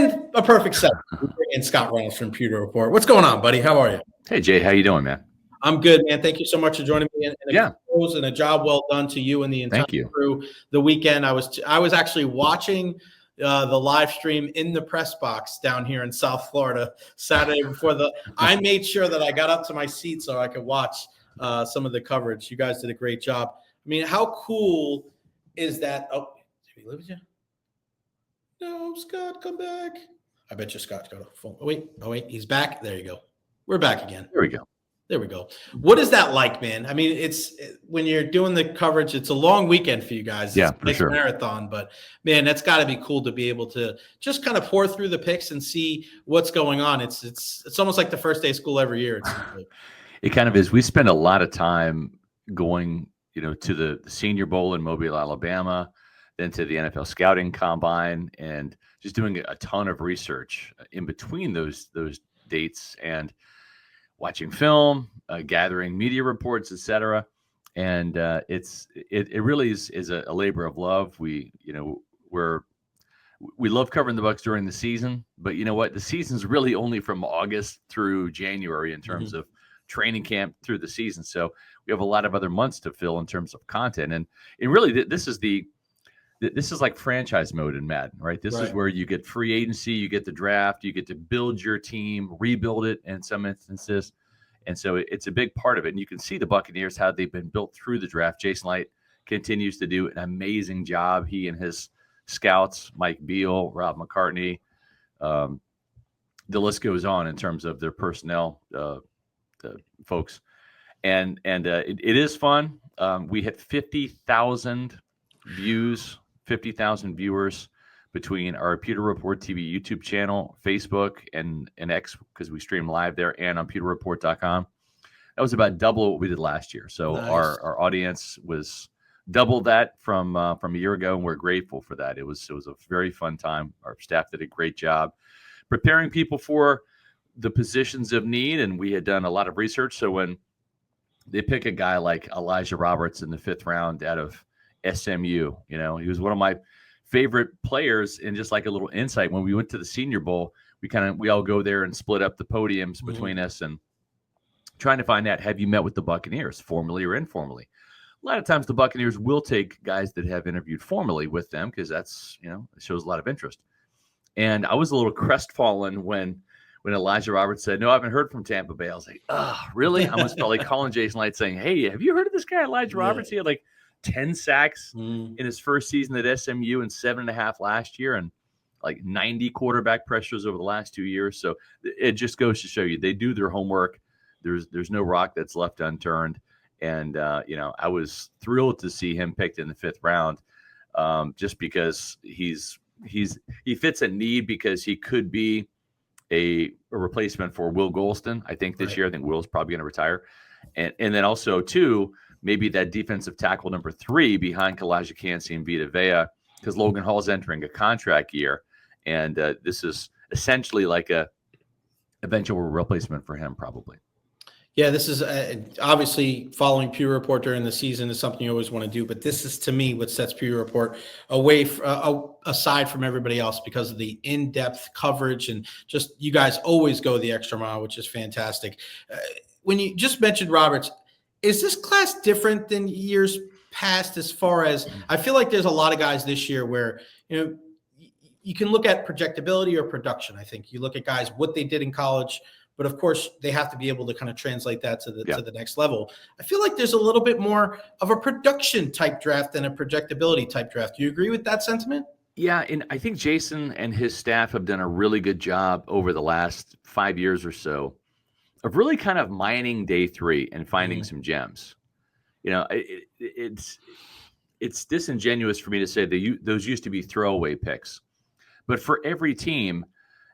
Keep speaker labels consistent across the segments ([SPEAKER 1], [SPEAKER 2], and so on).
[SPEAKER 1] And a perfect set. We bring in Scott Reynolds from Pewter Report. What's going on, buddy? How are you?
[SPEAKER 2] Hey, Jay. How you doing, man?
[SPEAKER 1] I'm good, man. Thank you so much for joining me.
[SPEAKER 2] Yeah.
[SPEAKER 1] And a job well done to you and the entire crew. The weekend, I was actually watching the live stream in the press box down here in South Florida Saturday before I made sure that I got up to my seat so I could watch some of the coverage. You guys did a great job. I mean, how cool is that? Oh, did he leave with you? No, Scott, come back. I bet you Scott's got a phone. Oh, wait, he's back. There you go. We're back again. There we go. What is that like, man? I mean, it's when you're doing the coverage, it's a long weekend for you guys.
[SPEAKER 2] Yeah,
[SPEAKER 1] it's a nice marathon, but man, that's got to be cool to be able to just kind of pour through the picks and see what's going on. It's almost like the first day of school every year.
[SPEAKER 2] It kind of is. We spend a lot of time going, to the Senior Bowl in Mobile, Alabama, then to the NFL Scouting Combine, and just doing a ton of research in between those dates and watching film, gathering media reports, etc. And it really is a labor of love. We love covering the Bucs during the season, but you know what? The season's really only from August through January in terms of training camp through the season. So we have a lot of other months to fill in terms of content. And really, this is like franchise mode in Madden, right? This is where you get free agency, you get the draft, you get to build your team, rebuild it in some instances. And so it's a big part of it. And you can see the Buccaneers, how they've been built through the draft. Jason Light continues to do an amazing job. He and his scouts, Mike Beal, Rob McCartney, the list goes on in terms of their personnel folks. And it is fun. We hit 50,000 views, 50,000 viewers between our Pewter Report TV YouTube channel, Facebook, and X, because we stream live there, and on pewterreport.com. That was about double what we did last year. So nice. Our audience was double that from a year ago, and we're grateful for that. It was a very fun time. Our staff did a great job preparing people for the positions of need, and we had done a lot of research. So when they pick a guy like Elijah Roberts in the 5th round out of SMU, he was one of my favorite players. And just like a little insight, when we went to the Senior Bowl, we all go there and split up the podiums between us and trying to find out, have you met with the Buccaneers formally or informally? A lot of times the Buccaneers will take guys that have interviewed formally with them because that's, it shows a lot of interest. And I was a little crestfallen when Elijah Roberts said, no, I haven't heard from Tampa Bay. I was like, oh, really? I was probably calling Jason Light saying, hey, have you heard of this guy, Elijah Roberts? He had like 10 sacks in his first season at SMU and 7.5 last year, and like 90 quarterback pressures over the last 2 years. So it just goes to show you they do their homework. There's no rock that's left unturned. And, I was thrilled to see him picked in the 5th round just because he fits a need, because he could be a replacement for Will Golston. I think this year, I think Will's probably going to retire. And then also, too, maybe that defensive tackle number 3 behind Kalijah Kancey and Vita Vea, because Logan Hall's entering a contract year. And this is essentially like a eventual replacement for him, probably.
[SPEAKER 1] Yeah, this is obviously following Pewter Report during the season is something you always want to do. But this is, to me, what sets Pewter Report aside from everybody else, because of the in-depth coverage and just you guys always go the extra mile, which is fantastic. When you just mentioned Roberts, is this class different than years past as far as I feel like there's a lot of guys this year where, you can look at projectability or production. I think you look at guys, what they did in college, but of course they have to be able to kind of translate that to the next level. I feel like there's a little bit more of a production type draft than a projectability type draft. Do you agree with that sentiment?
[SPEAKER 2] Yeah, and I think Jason and his staff have done a really good job over the last 5 years or so of really kind of mining day 3 and finding some gems. It's disingenuous for me to say that those used to be throwaway picks, but for every team,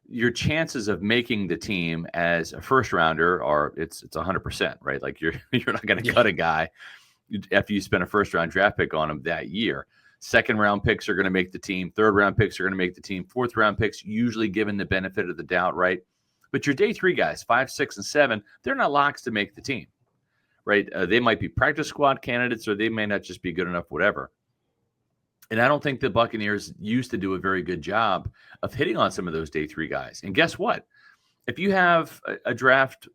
[SPEAKER 2] your chances of making the team as a first rounder it's 100%, right? Like you're not going to cut a guy after you spend a first round draft pick on him that year. Second round picks are going to make the team. Third round picks are going to make the team. Fourth round picks, usually given the benefit of the doubt, right? But your day 3 guys, 5, 6, and 7, they're not locks to make the team, right? They might be practice squad candidates, or they may not just be good enough, whatever. And I don't think the Buccaneers used to do a very good job of hitting on some of those day 3 guys. And guess what? If you have a draft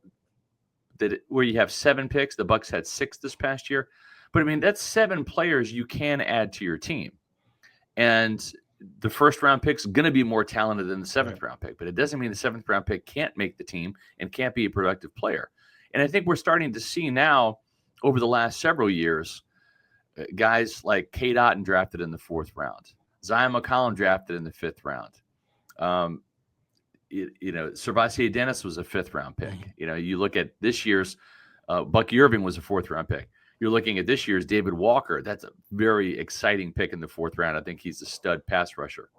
[SPEAKER 2] where you have 7 picks, the Bucs had 6 this past year. But I mean, that's 7 players you can add to your team. And the first round pick's going to be more talented than the 7th round pick, but it doesn't mean the 7th round pick can't make the team and can't be a productive player. And I think we're starting to see now over the last several years, guys like Kate Otten drafted in the 4th round, Zion McCollum drafted in the 5th round. Servassier Dennis was a 5th round pick. You look at this year's Bucky Irving was a 4th round pick. You're looking at this year's David Walker. That's a very exciting pick in the 4th round. I think he's a stud pass rusher.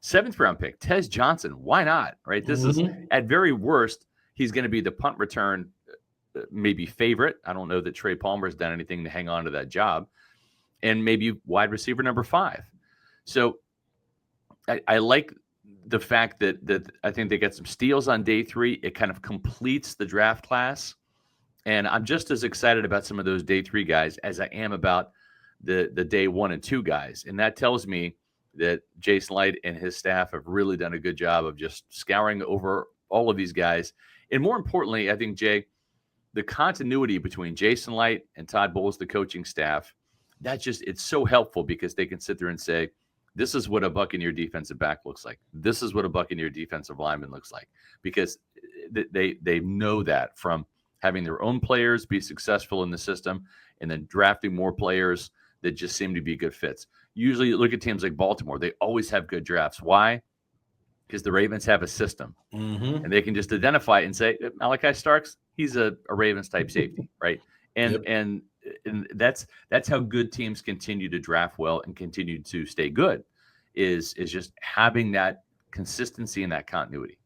[SPEAKER 2] 7th round pick, Tez Johnson. Why not? Right? This is at very worst, he's going to be the punt return maybe favorite. I don't know that Trey Palmer has done anything to hang on to that job. And maybe wide receiver number 5. So I like the fact that I think they get some steals on day 3. It kind of completes the draft class. And I'm just as excited about some of those day 3 guys as I am about the day 1 and 2 guys. And that tells me that Jason Light and his staff have really done a good job of just scouring over all of these guys. And more importantly, I think, Jay, the continuity between Jason Light and Todd Bowles, the coaching staff, it's so helpful because they can sit there and say, this is what a Buccaneer defensive back looks like. This is what a Buccaneer defensive lineman looks like, because they know that from having their own players be successful in the system and then drafting more players that just seem to be good fits. Usually you look at teams like Baltimore, they always have good drafts. Why? Because the Ravens have a system and they can just identify it and say, Malachi Starks, he's a Ravens type safety, right? And that's how good teams continue to draft well and continue to stay good is just having that consistency and that continuity.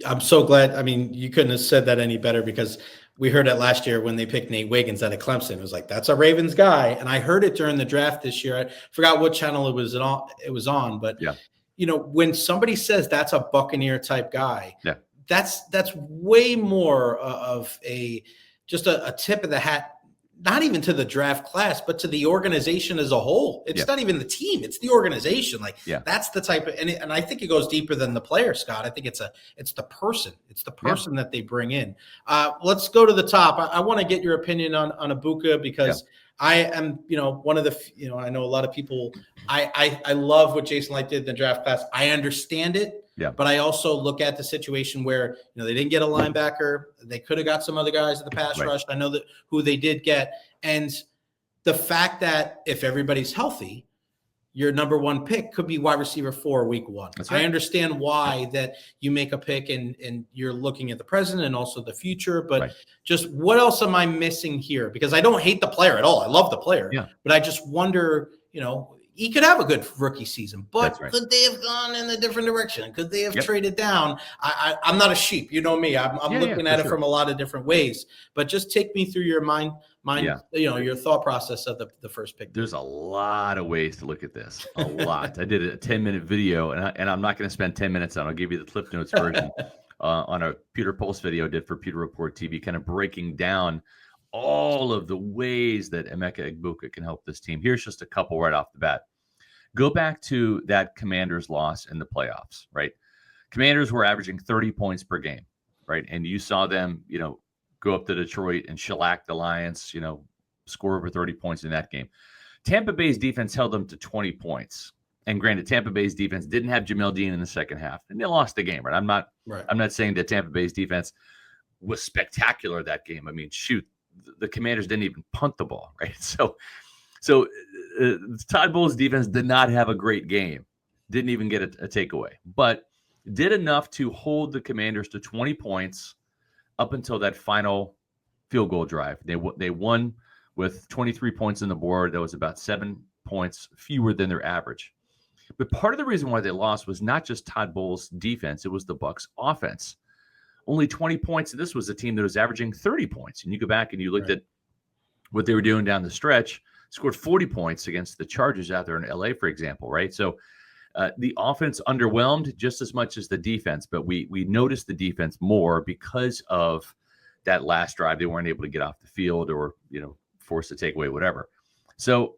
[SPEAKER 1] I'm so glad. I mean, you couldn't have said that any better, because we heard it last year when they picked Nate Wiggins out of Clemson. It was like, that's a Ravens guy. And I heard it during the draft this year. I forgot what channel it was on, but when somebody says that's a Buccaneer type guy, that's way more of just a tip of the hat, not even to the draft class, but to the organization as a whole. It's not even the team, it's the organization. That's the type of, and I think it goes deeper than the player, Scott. I think it's the person. It's the person that they bring in. Let's go to the top. I want to get your opinion on Egbuka, because I am, one of the, I know a lot of people, I love what Jason Light did in the draft class. I understand it. But I also look at the situation where, they didn't get a linebacker. They could have got some other guys in the pass rush. I know that who they did get. And the fact that if everybody's healthy, your number 1 pick could be wide receiver 4 week 1. I understand why that you make a pick and you're looking at the present and also the future, but just what else am I missing here? Because I don't hate the player at all. I love the player, but I just wonder, he could have a good rookie season, but could they have gone in a different direction? Could they have traded down? I'm not a sheep. You know me. I'm looking at it from a lot of different ways. But just take me through your mind, your thought process of the first pick.
[SPEAKER 2] There's a lot of ways to look at this. A lot. I did a 10-minute video, and I'm not going to spend 10 minutes on it. I'll give you the Cliff Notes version on a Pewter Pulse video I did for Pewter Report TV, kind of breaking down all of the ways that Emeka Egbuks can help this team. Here's just a couple right off the bat. Go back to that Commanders loss in the playoffs, right? Commanders were averaging 30 points per game, right? And you saw them, go up to Detroit and shellac the Lions, score over 30 points in that game. Tampa Bay's defense held them to 20 points. And granted, Tampa Bay's defense didn't have Jamel Dean in the second half, and they lost the game, right? I'm not saying that Tampa Bay's defense was spectacular that game. I mean, shoot, the Commanders didn't even punt the ball, right? So Todd Bowles' defense did not have a great game, didn't even get a takeaway, but did enough to hold the Commanders to 20 points up until that final field goal drive. They won with 23 points on the board. That was about 7 points fewer than their average. But part of the reason why they lost was not just Todd Bowles' defense, it was the Bucs' offense. Only 20 points. This was a team that was averaging 30 points. And you go back and you looked at what they were doing down the stretch, scored 40 points against the Chargers out there in LA, for example, right? So the offense underwhelmed just as much as the defense, but we noticed the defense more because of that last drive. They weren't able to get off the field or, forced to take away whatever. So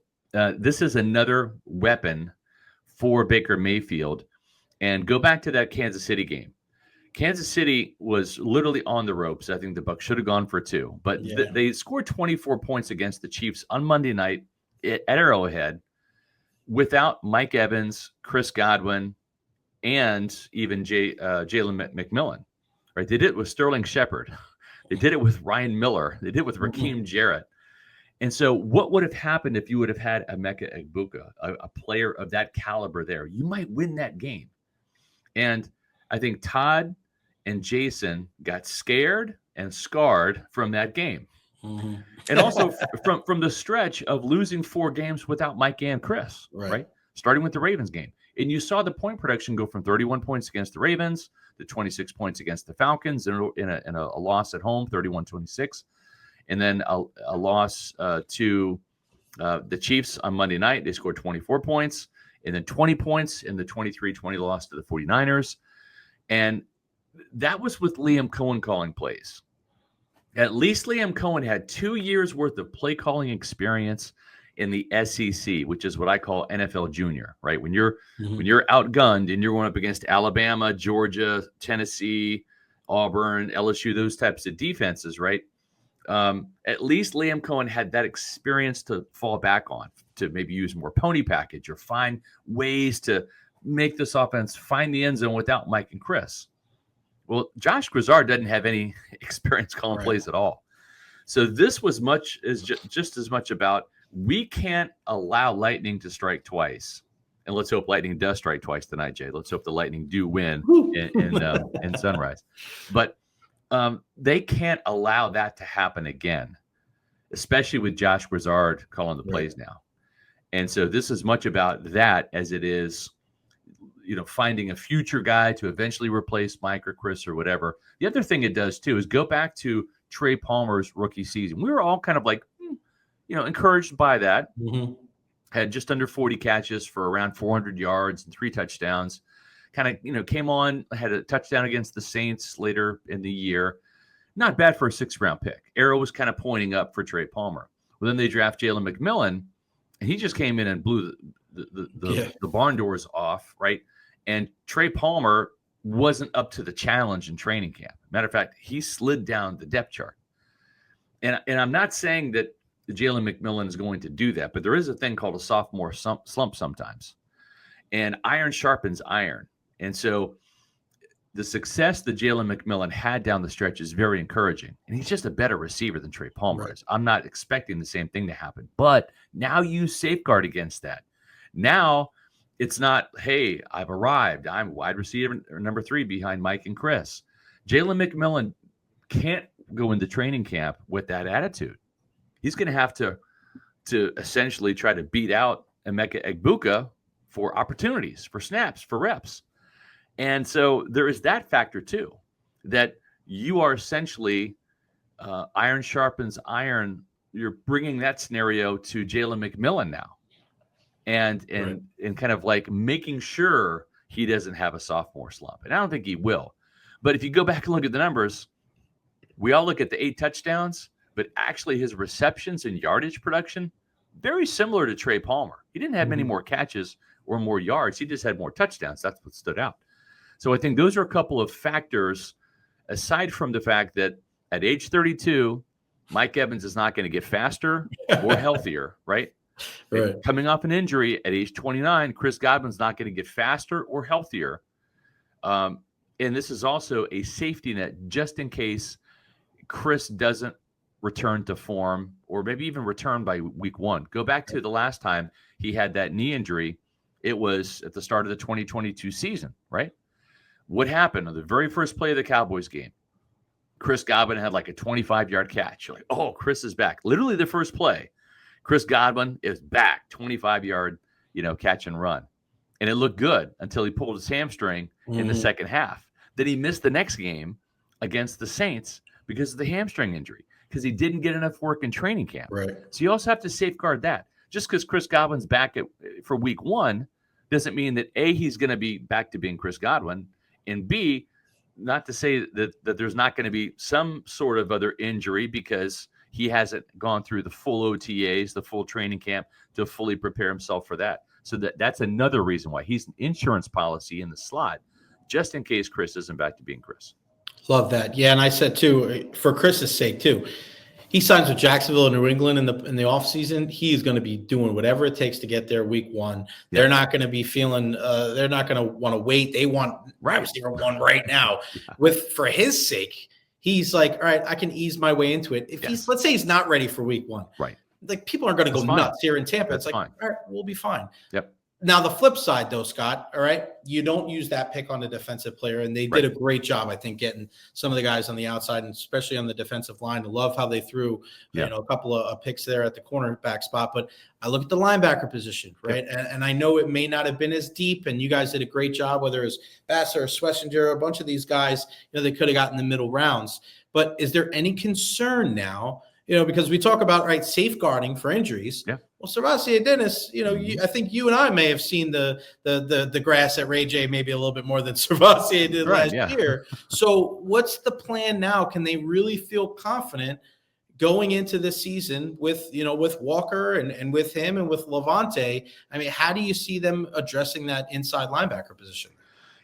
[SPEAKER 2] this is another weapon for Baker Mayfield. And go back to that Kansas City game. Kansas City was literally on the ropes. I think the Bucs should have gone for 2, but they scored 24 points against the Chiefs on Monday night at Arrowhead without Mike Evans, Chris Godwin, and even Jalen McMillan. Right? They did it with Sterling Shepard. They did it with Ryan Miller. They did it with Raheem Jarrett. And so what would have happened if you would have had Emeka Egbuks, a player of that caliber there? You might win that game. And I think Todd and Jason got scared and scarred from that game. And also from the stretch of losing 4 games without Mike and Chris, right? Starting with the Ravens game. And you saw the point production go from 31 points against the Ravens to 26 points against the Falcons in a loss at home, 31-26. And then a loss to the Chiefs on Monday night. They scored 24 points. And then 20 points in the 23-20 loss to the 49ers. And that was with Liam Cohen calling plays. At least Liam Cohen had 2 years worth of play calling experience in the SEC, which is what I call NFL junior, right? When you're outgunned and you're going up against Alabama, Georgia, Tennessee, Auburn, LSU, those types of defenses, right? At least Liam Cohen had that experience to fall back on, to maybe use more pony package or find ways to make this offense find the end zone without Mike and Chris. Well, Josh Grizzard doesn't have any experience calling plays at all. So this was just as much about, we can't allow lightning to strike twice. And let's hope lightning does strike twice tonight, Jay. Let's hope the Lightning do win in Sunrise. But they can't allow that to happen again, especially with Josh Grizzard calling the plays now. And so this is much about that as it is, finding a future guy to eventually replace Mike or Chris or whatever. The other thing it does too is go back to Trey Palmer's rookie season. We were all kind of like, encouraged by that. Had just under 40 catches for around 400 yards and 3 touchdowns. Kind of, came on, had a touchdown against the Saints later in the year. Not bad for a 6th-round pick. Arrow was kind of pointing up for Trey Palmer. Well, then they draft Jalen McMillan, and he just came in and blew the barn doors off, right? And Trey Palmer wasn't up to the challenge in training camp. Matter of fact, he slid down the depth chart. And I'm not saying that Jalen McMillan is going to do that, but there is a thing called a sophomore slump sometimes. And iron sharpens iron. And so the success that Jalen McMillan had down the stretch is very encouraging. And he's just a better receiver than Trey Palmer is. I'm not expecting the same thing to happen. But now you safeguard against that. Now it's not, hey, I've arrived. I'm wide receiver number 3 behind Mike and Chris. Jalen McMillan can't go into training camp with that attitude. He's going to have to essentially try to beat out Emeka Egbuks for opportunities, for snaps, for reps. And so there is that factor too, that you are essentially iron sharpens iron. You're bringing that scenario to Jalen McMillan now. And kind of like making sure he doesn't have a sophomore slump. And I don't think he will. But if you go back and look at the numbers, we all look at the 8 touchdowns, but actually his receptions and yardage production, very similar to Trey Palmer. He didn't have many more catches or more yards. He just had more touchdowns. That's what stood out. So I think those are a couple of factors, aside from the fact that at age 32, Mike Evans is not going to get faster or healthier, right? And coming off an injury at age 29, Chris Godwin's not going to get faster or healthier. And this is also a safety net just in case Chris doesn't return to form or maybe even return by week 1. Go back to the last time he had that knee injury. It was at the start of the 2022 season, right? What happened on the very first play of the Cowboys game? Chris Godwin had like a 25-yard catch. You're like, oh, Chris is back. Literally the first play. Chris Godwin is back, 25-yard, catch and run. And it looked good until he pulled his hamstring in the second half. Then he missed the next game against the Saints because of the hamstring injury, because he didn't get enough work in training camp.
[SPEAKER 1] Right.
[SPEAKER 2] So you also have to safeguard that. Just because Chris Godwin's back for week 1 doesn't mean that, A, he's going to be back to being Chris Godwin, and B, not to say that there's not going to be some sort of other injury because he hasn't gone through the full OTAs, the full training camp to fully prepare himself for that. So that's another reason why he's an insurance policy in the slot, just in case Chris isn't back to being Chris.
[SPEAKER 1] Love that. Yeah, and I said too, for Chris's sake too, he signs with Jacksonville and New England in the offseason. He's going to be doing whatever it takes to get there week one. Yeah. They're not going to be feeling they're not going to want to wait. They want receiver one right now. For his sake, he's like, all right, I can ease my way into it. If let's say he's not ready for week one.
[SPEAKER 2] Right.
[SPEAKER 1] Like people are going to go nuts here in Tampa.
[SPEAKER 2] That's
[SPEAKER 1] it's like,
[SPEAKER 2] fine.
[SPEAKER 1] all right, we'll be fine.
[SPEAKER 2] Yep.
[SPEAKER 1] Now, the flip side, though, Scott, all right, you don't use that pick on the defensive player, and they did a great job, I think, getting some of the guys on the outside, and especially on the defensive line. I love how they threw, a couple of picks there at the cornerback spot. But I look at the linebacker position, right, and I know it may not have been as deep, and you guys did a great job, whether it was Bassler or Schlesinger, a bunch of these guys, they could have gotten the middle rounds. But is there any concern now? Because we talk about safeguarding for injuries. Yeah. Well, Servassier Dennis, I think you and I may have seen the grass at Ray J maybe a little bit more than Servassier did last year. So what's the plan now? Can they really feel confident going into this season with Walker and with him and with Levante? I mean, how do you see them addressing that inside linebacker position?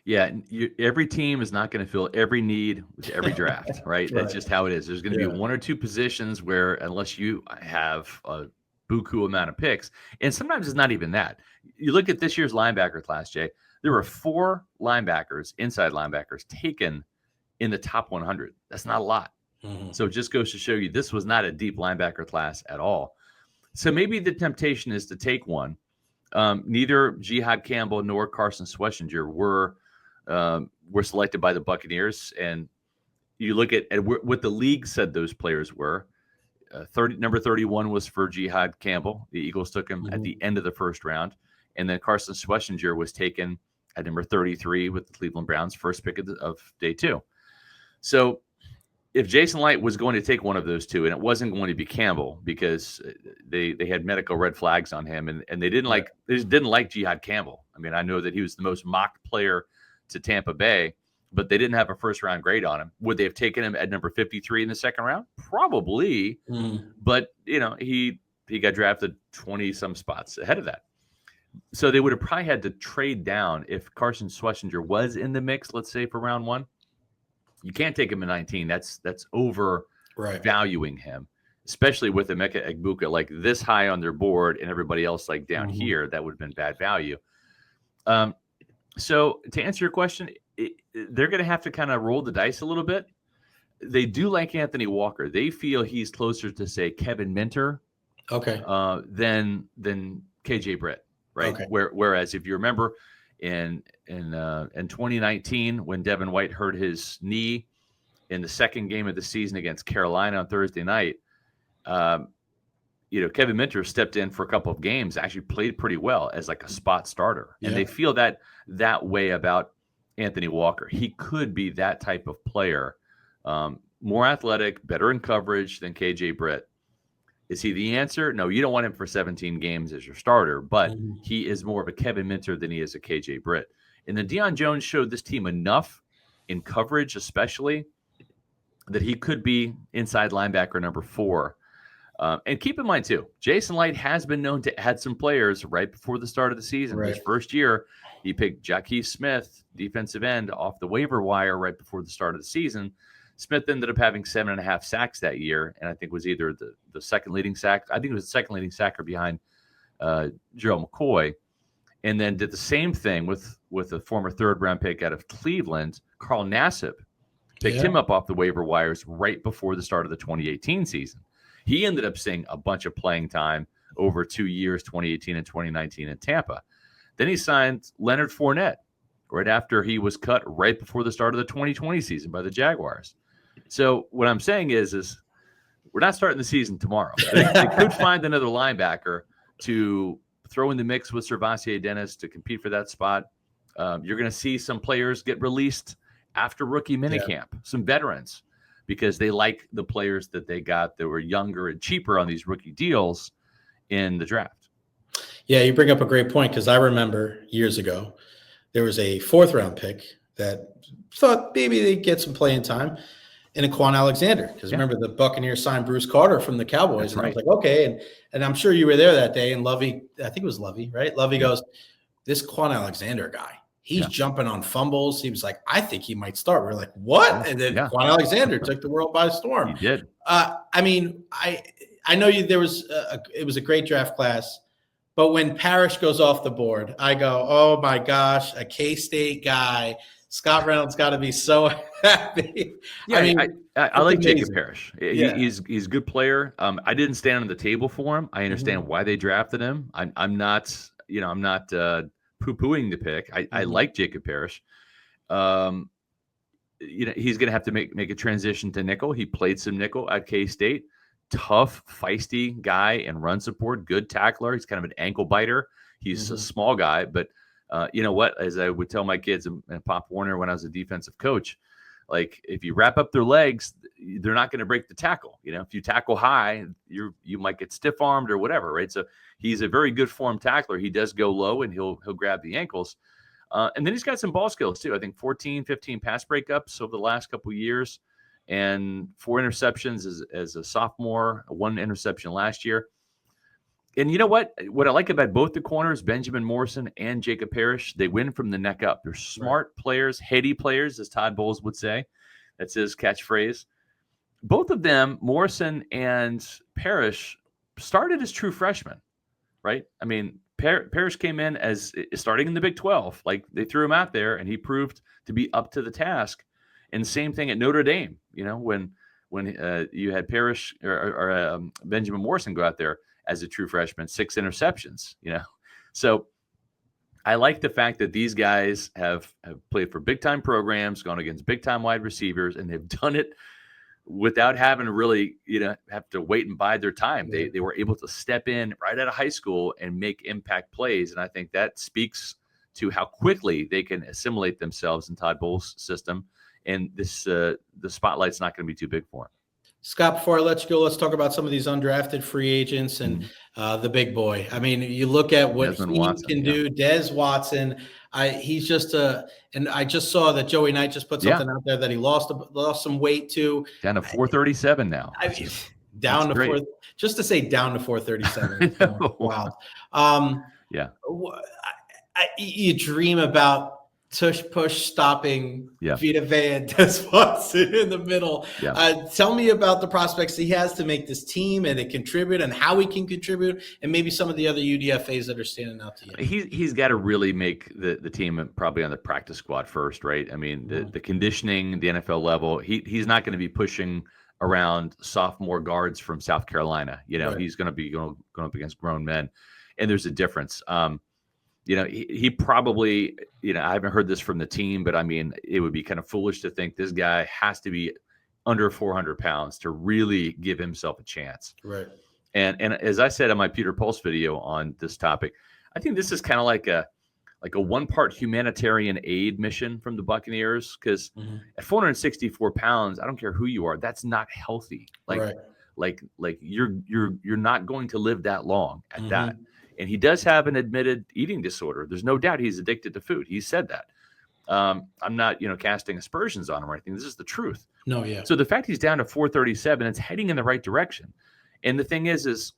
[SPEAKER 2] Yeah, every team is not going to fill every need with every draft, right? That's just how it is. There's going to be one or two positions where, unless you have a buku amount of picks, and sometimes it's not even that. You look at this year's linebacker class, Jay, there were 4 linebackers, inside linebackers, taken in the top 100. That's not a lot. Mm-hmm. So it just goes to show you this was not a deep linebacker class at all. So maybe the temptation is to take one. Neither Jihad Campbell nor Carson Schlesinger were selected by the Buccaneers, and you look at what the league said those players were. Number 31 was for Jihad Campbell. The Eagles took him at the end of the first round, and then Carson Schlesinger was taken at number 33 with the Cleveland Browns, first pick of day 2. So if Jason Light was going to take one of those two, and it wasn't going to be Campbell because they had medical red flags on him, and they didn't like Jihad Campbell. I mean, I know that he was the most mocked player to Tampa Bay, but they didn't have a first round grade on him. Would they have taken him at number 53 in the second round? Probably. But he got drafted 20 some spots ahead of that. So they would have probably had to trade down if Carson Schlesinger was in the mix, let's say for round 1. You can't take him in 19. That's over valuing him, especially with Emeka Egbuks like this high on their board and everybody else like down here. That would have been bad value. So to answer your question, they're going to have to kind of roll the dice a little bit. They do like Anthony Walker. They feel he's closer to, say, Kevin Minter than KJ Britt, right? Okay. Whereas if you remember in 2019 when Devin White hurt his knee in the second game of the season against Carolina on Thursday night, Kevin Minter stepped in for a couple of games, actually played pretty well as like a spot starter. And they feel that way about Anthony Walker. He could be that type of player, more athletic, better in coverage than KJ Britt. Is he the answer? No, you don't want him for 17 games as your starter, but he is more of a Kevin Minter than he is a KJ Britt. And then Deion Jones showed this team enough in coverage, especially, that he could be inside linebacker number 4. And keep in mind, too, Jason Light has been known to add some players right before the start of the season. His first year, he picked Jaquez Smith, defensive end, off the waiver wire right before the start of the season. Smith ended up having 7.5 sacks that year, and I think was either the second leading sack. I think it was the second leading sacker behind Gerald McCoy, and then did the same thing with a former third-round pick out of Cleveland, Carl Nassib. Picked him up off the waiver wires right before the start of the 2018 season. He ended up seeing a bunch of playing time over 2 years, 2018 and 2019 in Tampa. Then he signed Leonard Fournette right after he was cut right before the start of the 2020 season by the Jaguars. So what I'm saying is we're not starting the season tomorrow. They could find another linebacker to throw in the mix with Servassier Dennis to compete for that spot. You're going to see some players get released after rookie minicamp, some veterans, because they like the players that they got that were younger and cheaper on these rookie deals in the draft.
[SPEAKER 1] Yeah, you bring up a great point, because I remember years ago there was a 4th round pick that thought maybe they'd get some playing time. in a Quan Alexander, because remember the Buccaneers signed Bruce Carter from the Cowboys, and I was like, okay, and I'm sure you were there that day. And Lovey, I think it was Lovey, right? Lovey goes, this Quan Alexander guy, he's jumping on fumbles. He was like, I think he might start. We're like, what? And then Quan Alexander took the world by storm.
[SPEAKER 2] He did.
[SPEAKER 1] I mean, I know there was it was a great draft class, but when Parrish goes off the board, I go, oh my gosh, a K-State guy. Scott Reynolds got to be so happy.
[SPEAKER 2] Yeah, I mean, I like Jacob Parrish. He's a good player. I didn't stand on the table for him. I understand why they drafted him. I'm not poo-pooing the pick. I like Jacob Parrish. He's going to have to make a transition to nickel. He played some nickel at K-State. Tough, feisty guy and run support. Good tackler. He's kind of an ankle biter. He's a small guy, but you know what? As I would tell my kids and Pop Warner when I was a defensive coach, like if you wrap up their legs, they're not going to break the tackle. If you tackle high, you might get stiff armed or whatever, right? So he's a very good form tackler. He does go low and he'll grab the ankles. And then he's got some ball skills too. I think 14, 15 pass breakups over the last couple of years, and 4 interceptions as a sophomore, 1 interception last year. And you know what? What I like about both the corners, Benjamin Morrison and Jacob Parrish, they win from the neck up. They're smart players, heady players, as Todd Bowles would say. That's his catchphrase. Both of them, Morrison and Parrish, started as true freshmen, right? I mean, Parrish came in as starting in the Big 12. Like they threw him out there, and he proved to be up to the task. And same thing at Notre Dame. When you had Parrish or Benjamin Morrison go out there as a true freshman, 6 interceptions. So I like the fact that these guys have played for big time programs, gone against big time wide receivers, and they've done it without having to really, have to wait and bide their time. They were able to step in right out of high school and make impact plays. And I think that speaks to how quickly they can assimilate themselves in Todd Bowles' system. And this the spotlight's not going to be too big for him.
[SPEAKER 1] Scott, before I let you go, let's talk about some of these undrafted free agents and the big boy. I mean, you look at what
[SPEAKER 2] Desmond
[SPEAKER 1] he
[SPEAKER 2] Watson,
[SPEAKER 1] can do. Des Watson, he's just and I just saw that Joey Knight just put something out there that he lost some weight to.
[SPEAKER 2] Down to 437 now.
[SPEAKER 1] Down to 4, just to say down to 437. Wow. You dream about tush push stopping Vita Vea and Des Watson in the middle. Tell me about the prospects he has to make this team and to contribute, and how he can contribute, and maybe some of the other UDFAs that are standing out to you.
[SPEAKER 2] He's got to really make the team probably on the practice squad first, right? I mean, the conditioning, the NFL level, he's not going to be pushing around sophomore guards from South Carolina. He's going to be going up against grown men, and there's a difference. He probably, I haven't heard this from the team, but I mean, it would be kind of foolish to think this guy has to be under 400 pounds to really give himself a chance.
[SPEAKER 1] Right.
[SPEAKER 2] And as I said in my Peter Pulse video on this topic, I think this is kind of like a 1-part humanitarian aid mission from the Buccaneers, because at 464 pounds, I don't care who you are, that's not healthy. Like you're not going to live that long at that. And he does have an admitted eating disorder. There's no doubt he's addicted to food. He said that. I'm not, casting aspersions on him or anything. This is the truth.
[SPEAKER 1] No, yeah.
[SPEAKER 2] So the fact he's down to 437, it's heading in the right direction. And the thing is,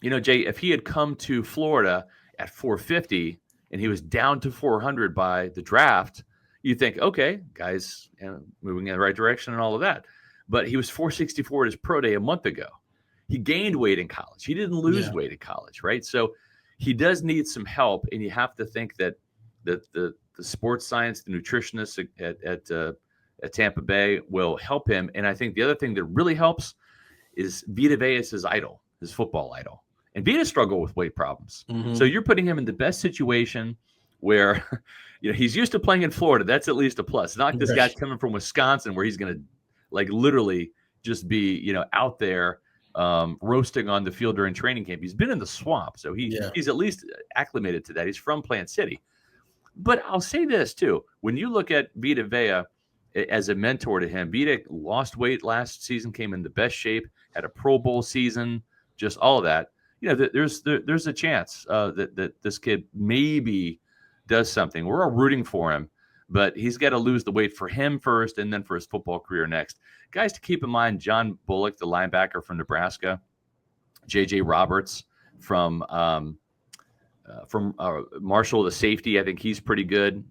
[SPEAKER 2] Jay, if he had come to Florida at 450 and he was down to 400 by the draft, you think, okay, guys, moving in the right direction and all of that. But he was 464 at his pro day a month ago. He gained weight in college. He didn't lose weight in college, right? So he does need some help, and you have to think that the sports science, the nutritionists at Tampa Bay will help him. And I think the other thing that really helps is Vita Vea is his idol, his football idol. And Vita struggled with weight problems. So you're putting him in the best situation where he's used to playing in Florida. That's at least a plus. Not this guy coming from Wisconsin where he's going to literally just be out there roasting on the field during training camp. He's been in the swamp, so he's at least acclimated to that. He's from Plant City. But I'll say this too: when you look at Vita Vea as a mentor to him, Vita lost weight last season, came in the best shape, had a Pro Bowl season, just all of that. There's a chance that this kid maybe does something. We're all rooting for him, but he's got to lose the weight for him first and then for his football career next. Guys to keep in mind, John Bullock, the linebacker from Nebraska, J.J. Roberts from Marshall, the safety. I think he's pretty good.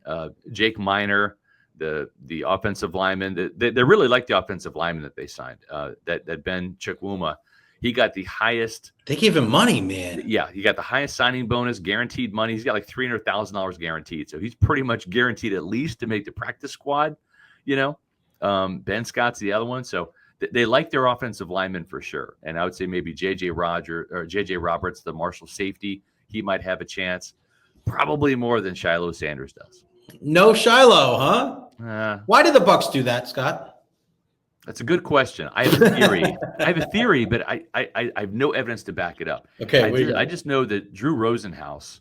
[SPEAKER 2] Jake Minor, the offensive lineman. They really like the offensive lineman that they signed, that Ben Chukwuma. He got the highest.
[SPEAKER 1] They gave him money, man.
[SPEAKER 2] Yeah, he got the highest signing bonus, guaranteed money. He's got like $300,000 guaranteed. So he's pretty much guaranteed at least to make the practice squad, Ben Scott's the other one. So they like their offensive lineman for sure. And I would say maybe J.J. Roberts, the Marshall safety, he might have a chance. Probably more than Shilo Sanders does.
[SPEAKER 1] No Shilo, huh? Why did the Bucs do that, Scott?
[SPEAKER 2] That's a good question. I have a theory. But I have no evidence to back it up.
[SPEAKER 1] Okay.
[SPEAKER 2] I just know that Drew Rosenhaus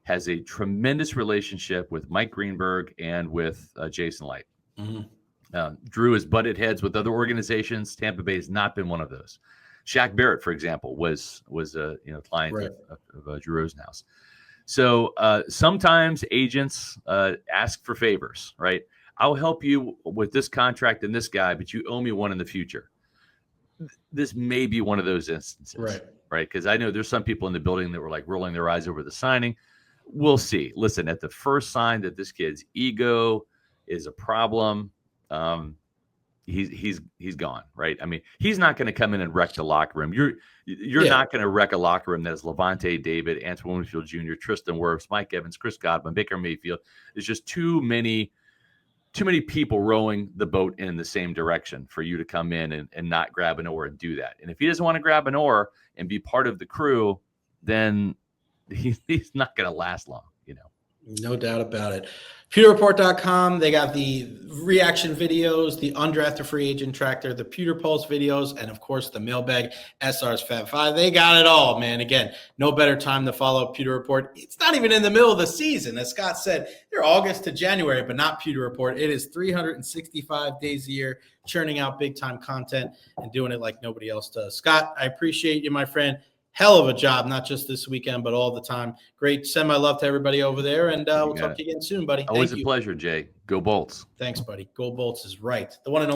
[SPEAKER 2] has a tremendous relationship with Mike Greenberg and with Jason Light. Mm-hmm. Drew has butted heads with other organizations. Tampa Bay has not been one of those. Shaq Barrett, for example, was a client of Drew Rosenhaus. So sometimes agents ask for favors, right? I'll help you with this contract and this guy, but you owe me one in the future. This may be one of those instances, right? Because I know there's some people in the building that were like rolling their eyes over the signing. We'll see. Listen, at the first sign that this kid's ego is a problem, he's gone, right? I mean, he's not going to come in and wreck the locker room. You're not going to wreck a locker room that is Levante David, Antoine Winfield Jr., Tristan Wirfs, Mike Evans, Chris Godwin, Baker Mayfield. There's just too many people rowing the boat in the same direction for you to come in and not grab an oar and do that. And if he doesn't want to grab an oar and be part of the crew, then he's not going to last long,
[SPEAKER 1] No doubt about it. PewterReport.com. They got the reaction videos, the undrafted free agent tractor, the Pewter Pulse videos, and of course the mailbag SR's Fab Five. They got it all, man. Again, no better time to follow Pewter Report. It's not even in the middle of the season. As Scott said, they're August to January, but not Pewter Report. It is 365 days a year, churning out big time content and doing it like nobody else does. Scott, I appreciate you, my friend. Hell of a job, not just this weekend, but all the time. Great. Send my love to everybody over there, and we'll talk to you again soon, buddy.
[SPEAKER 2] Always a pleasure, Jay. Go Bolts.
[SPEAKER 1] Thanks, buddy. Go Bolts is right. The one and only.